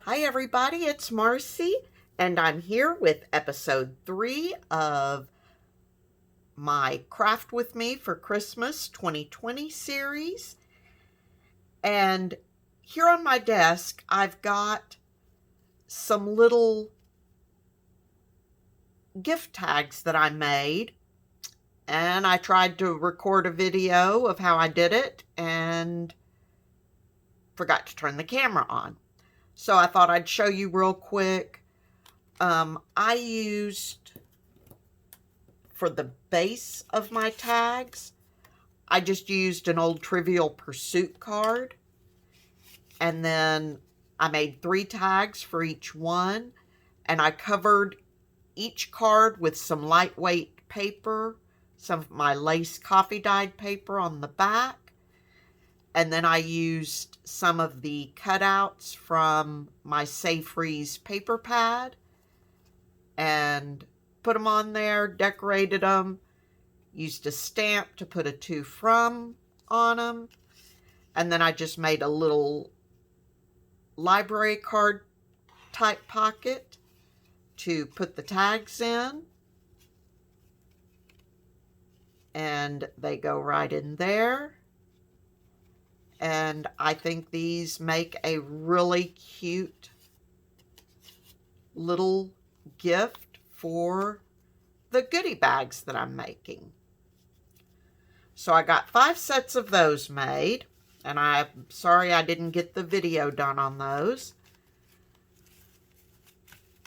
Hi everybody, it's Marcy, and I'm here with episode 3 of my Craft With Me for Christmas 2020 series. And here on my desk, I've got some little gift tags that I made, and I tried to record a video of how I did it and forgot to turn the camera on. So I thought I'd show you real quick. I used, for the base of my tags, I just used an old Trivial Pursuit card. And then I made 3 tags for each one. And I covered each card with some lightweight paper, some of my lace coffee dyed paper on the back. And then I used some of the cutouts from my Safe Freeze paper pad and put them on there, decorated them, used a stamp to put a to from on them, and then I just made a little library card type pocket to put the tags in, and they go right in there. And I think these make a really cute little gift for the goodie bags that I'm making. So I got 5 sets of those made, and I'm sorry I didn't get the video done on those.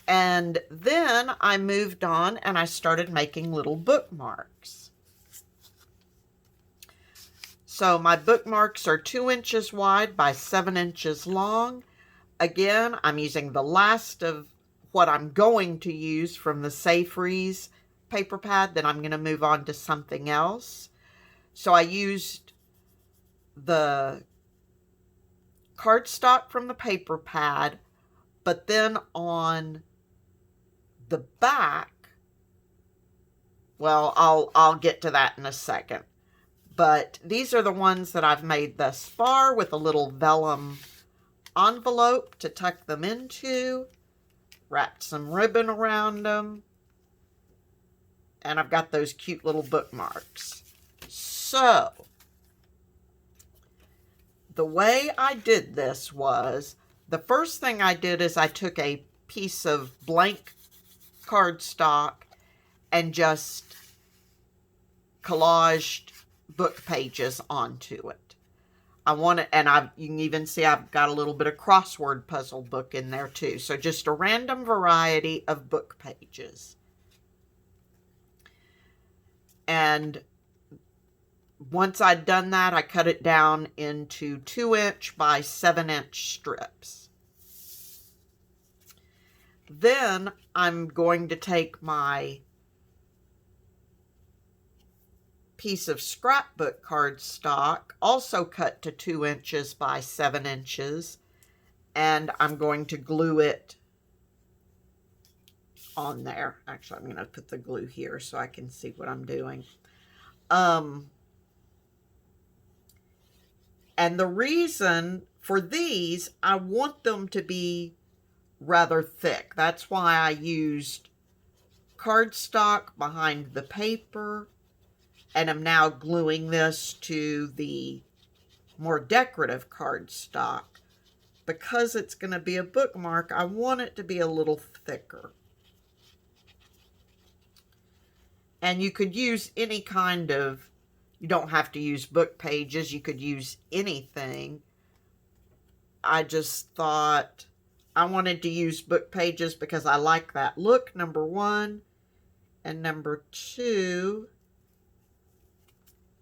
And then I moved on and I started making little bookmarks. So my bookmarks are 2 inches wide by 7 inches long. Again, I'm using the last of what I'm going to use from the Safe Freeze paper pad. Then I'm going to move on to something else. So I used the cardstock from the paper pad, but then on the back, well, I'll get to that in a second. But these are the ones that I've made thus far with a little vellum envelope to tuck them into. Wrapped some ribbon around them. And I've got those cute little bookmarks. So, the way I did this was, the first thing I did is I took a piece of blank cardstock and just collaged book pages onto it. I want it, and you can even see I've got a little bit of crossword puzzle book in there too. So just a random variety of book pages. And once I'd done that, I cut it down into 2-inch by 7-inch strips. Then I'm going to take my piece of scrapbook cardstock, also cut to 2 inches by 7 inches, and I'm going to glue it on there. Actually, I'm going to put the glue here so I can see what I'm doing. And the reason for these, I want them to be rather thick. That's why I used cardstock behind the paper, and I'm now gluing this to the more decorative cardstock. Because it's going to be a bookmark, I want it to be a little thicker. And you could use any kind of, you don't have to use book pages, you could use anything. I just thought I wanted to use book pages because I like that look, number 1. And number 2,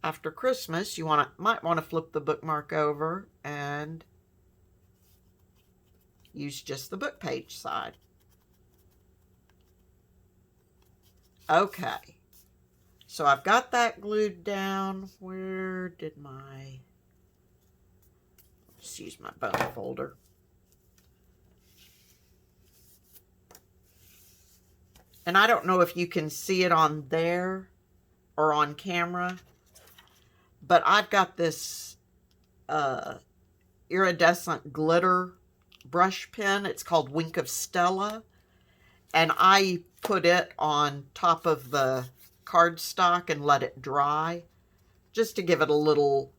after Christmas, you might want to flip the bookmark over and use just the book page side. Okay, so I've got that glued down. Where did my, let's use my bone folder. And I don't know if you can see it on there or on camera, but I've got this iridescent glitter brush pen. It's called Wink of Stella. And I put it on top of the cardstock and let it dry, just to give it a little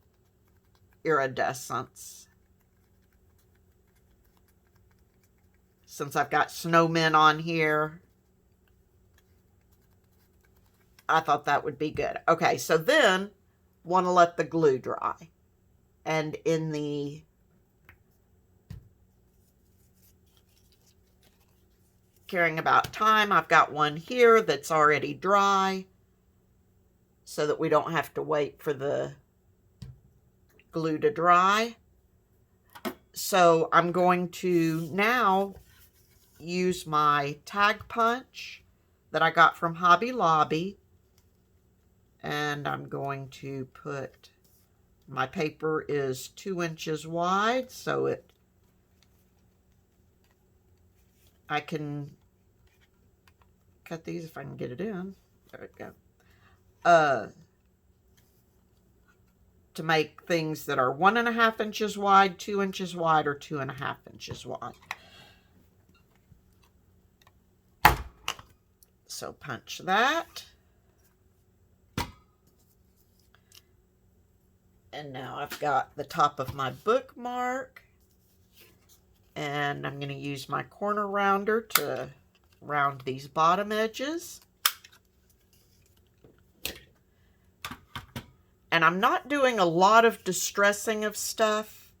iridescence. Since I've got snowmen on here, I thought that would be good. Okay, so then want to let the glue dry. And in the caring about time, I've got one here that's already dry so that we don't have to wait for the glue to dry. So I'm going to now use my tag punch that I got from Hobby Lobby, and I'm going to put, my paper is 2 inches wide, so I can cut these if I can get it in. There we go. To make things that are 1.5 inches wide, 2 inches wide, or 2.5 inches wide. So punch that. And now I've got the top of my bookmark. And I'm going to use my corner rounder to round these bottom edges. And I'm not doing a lot of distressing of stuff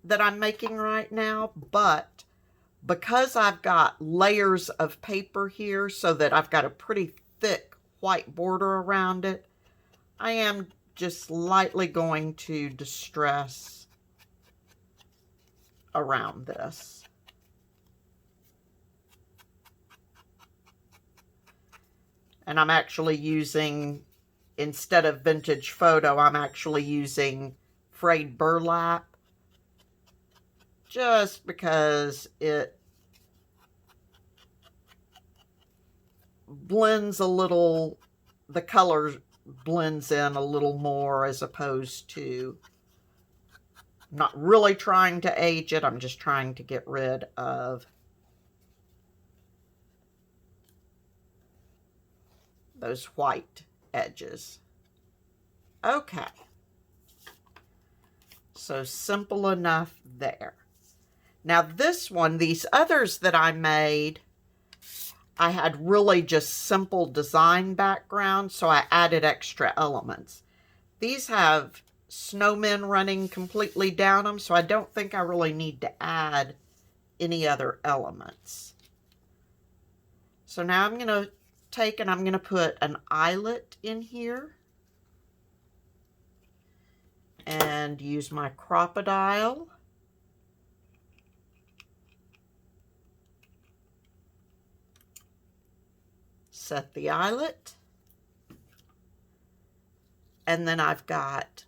that I'm making right now, but because I've got layers of paper here so that I've got a pretty thick white border around it, I am just lightly going to distress around this. And I'm actually using, instead of vintage photo, I'm actually using frayed burlap, just because it blends a little, the color blends in a little more, as opposed to, I'm not really trying to age it, I'm just trying to get rid of those white edges. Okay. So simple enough there. Now this one, these others that I made, I had really just simple design background, so I added extra elements. These have snowmen running completely down them, so I don't think I really need to add any other elements. So now I'm going to take and I'm going to put an eyelet in here and use my crocodile. Set the eyelet. And then I've got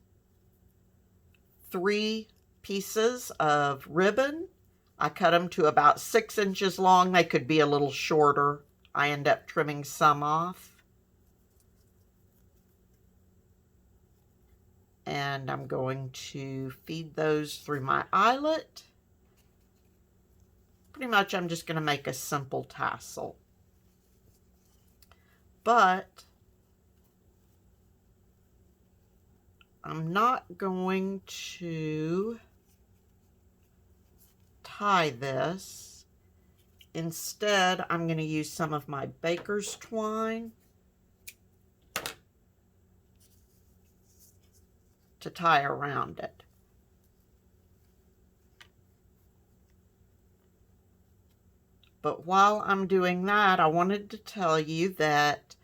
3 pieces of ribbon. I cut them to about 6 inches long. They could be a little shorter. I end up trimming some off. And I'm going to feed those through my eyelet. Pretty much I'm just going to make a simple tassel. But I'm not going to tie this. Instead, I'm going to use some of my baker's twine to tie around it. But while I'm doing that, I wanted to tell you that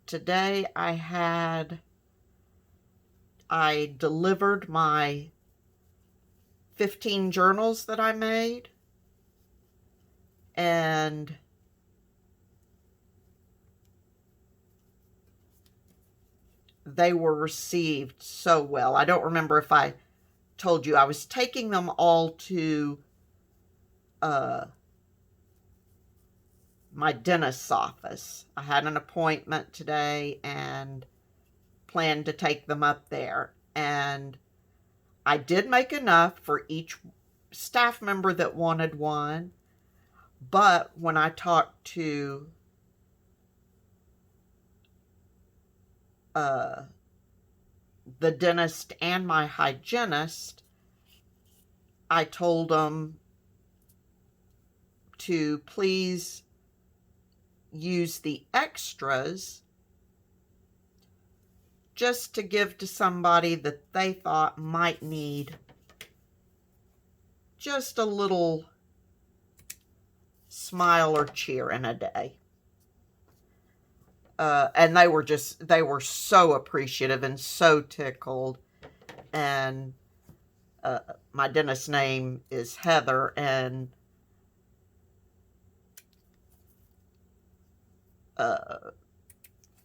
today I delivered my 15 journals that I made, and they were received so well. I don't remember if I told you, I was taking them all to my dentist's office. I had an appointment today and planned to take them up there. And I did make enough for each staff member that wanted one, but when I talked to the dentist and my hygienist, I told them to please use the extras just to give to somebody that they thought might need just a little smile or cheer in a day. And they were so appreciative and so tickled. And my dentist's name is Heather, and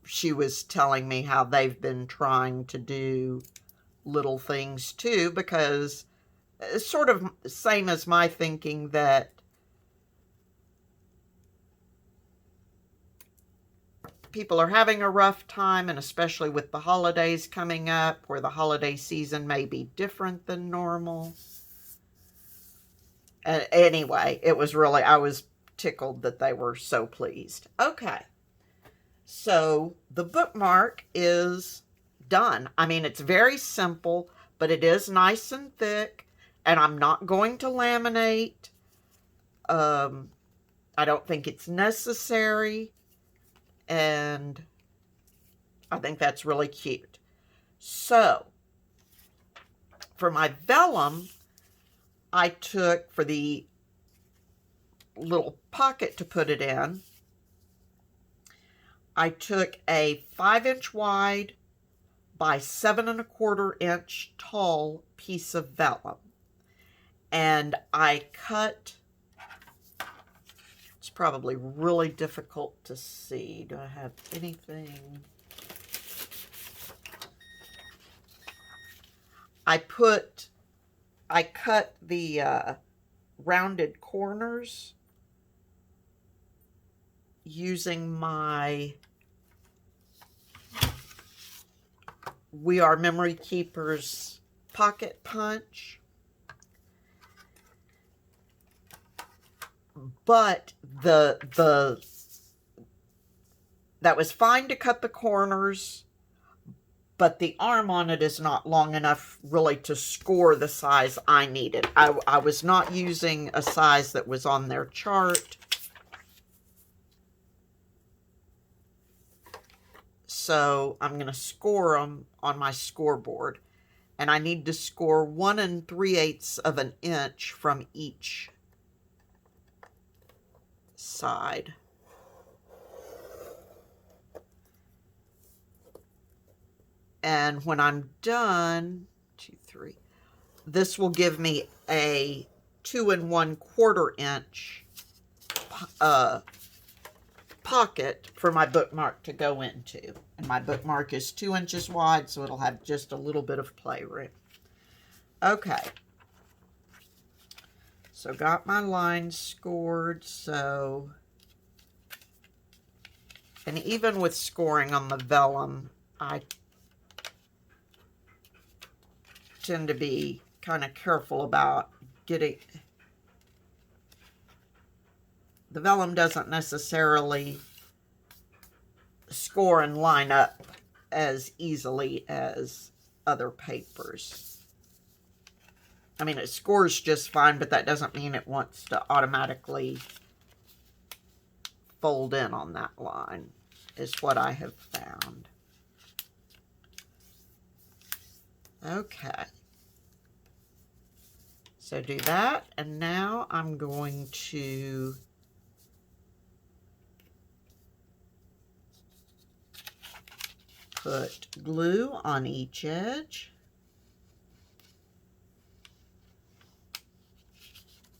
she was telling me how they've been trying to do little things too, because it's sort of same as my thinking that people are having a rough time, and especially with the holidays coming up, where the holiday season may be different than normal. Anyway, it was really, I was tickled that they were so pleased. Okay. So the bookmark is done. I mean, it's very simple, but it is nice and thick, and I'm not going to laminate. I don't think it's necessary, and I think that's really cute. So for my vellum, I took, for the little pocket to put it in, I took a 5-inch wide by 7 1/4 inch tall piece of vellum. And I cut, it's probably really difficult to see. Do I have anything? I cut the rounded corners using my We Are Memory Keepers pocket punch. But that was fine to cut the corners, but the arm on it is not long enough really to score the size I needed. I was not using a size that was on their chart. So I'm going to score them on my scoreboard. And I need to score 1 3/8 of an inch from each side. And when I'm done, 2, 3, this will give me a 2 1/4 inch pocket for my bookmark to go into. And my bookmark is 2 inches wide, so it'll have just a little bit of playroom. Okay. So got my lines scored, so, and even with scoring on the vellum, I tend to be kind of careful about getting, the vellum doesn't necessarily score and line up as easily as other papers. I mean, it scores just fine, but that doesn't mean it wants to automatically fold in on that line, is what I have found. Okay. So do that, and now I'm going to put glue on each edge.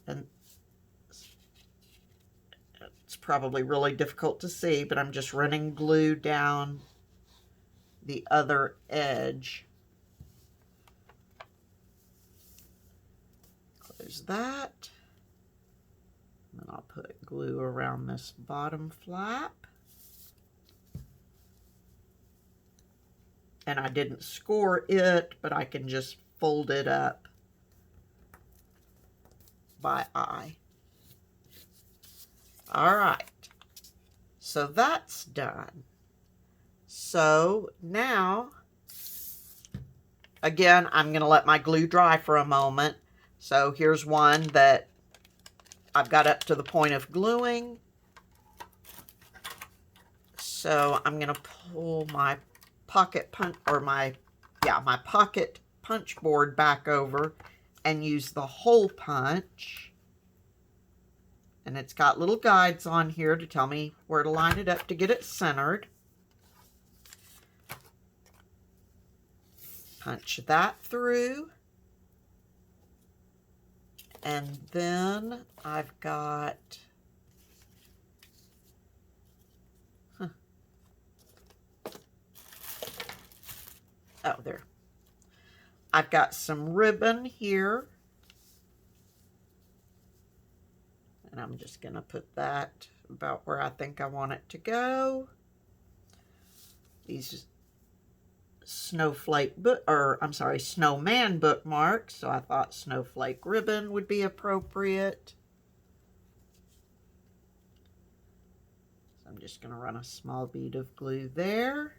And it's probably really difficult to see, but I'm just running glue down the other edge. Close that. And then I'll put glue around this bottom flap. And I didn't score it, but I can just fold it up by eye. All right, so that's done. So now, again, I'm going to let my glue dry for a moment. So here's one that I've got up to the point of gluing. So I'm going to pull my pocket punch, or my pocket punch board back over and use the hole punch. And it's got little guides on here to tell me where to line it up to get it centered. Punch that through. And then I've got, oh, there. I've got some ribbon here. And I'm just going to put that about where I think I want it to go. These snowman bookmarks, so I thought snowflake ribbon would be appropriate. So I'm just going to run a small bead of glue there.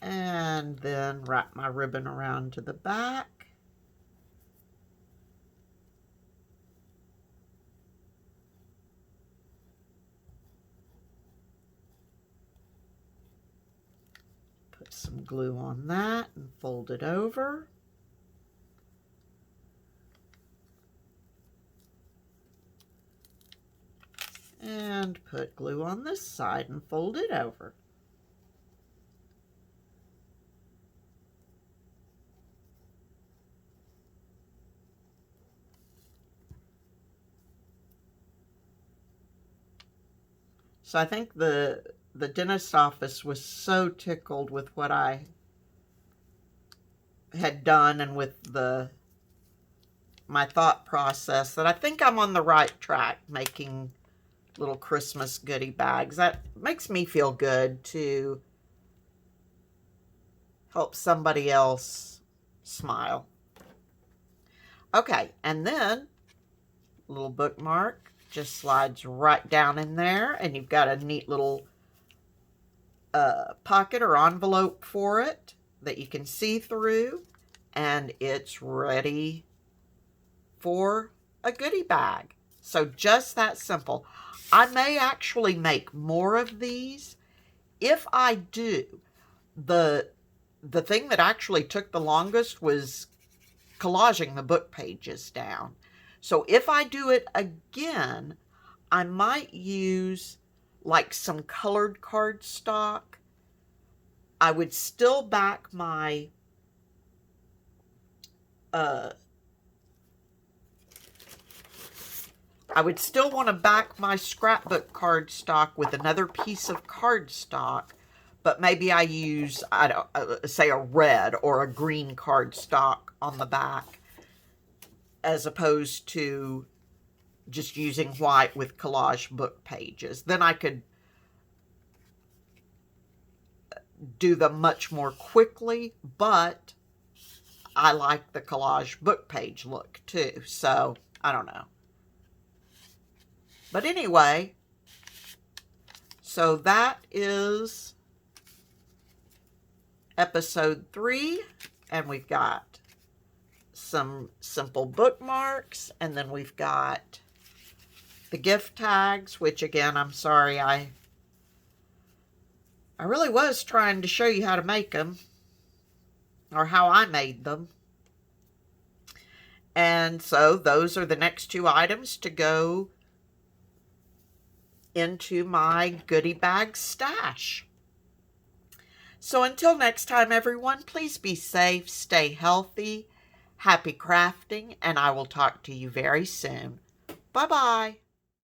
And then wrap my ribbon around to the back. Put some glue on that and fold it over. And put glue on this side and fold it over. So I think the dentist's office was so tickled with what I had done and with my thought process that I think I'm on the right track making little Christmas goodie bags. That makes me feel good to help somebody else smile. Okay, and then a little bookmark just slides right down in there, and you've got a neat little pocket or envelope for it that you can see through, and it's ready for a goodie bag. So just that simple. I may actually make more of these. If I do, the thing that actually took the longest was collaging the book pages down. So if I do it again, I might use like some colored cardstock. I would still back my I would still want to back my scrapbook cardstock with another piece of cardstock, but maybe I use, say a red or a green cardstock on the back, as opposed to just using white with collage book pages. Then I could do them much more quickly, but I like the collage book page look too, so I don't know. But anyway, so that is episode 3, and we've got some simple bookmarks, and then we've got the gift tags, which again, I'm sorry, I really was trying to show you how to make them, or how I made them. And so those are the next 2 items to go into my goodie bag stash. So until next time, everyone, please be safe, stay healthy, happy crafting, and I will talk to you very soon. Bye-bye.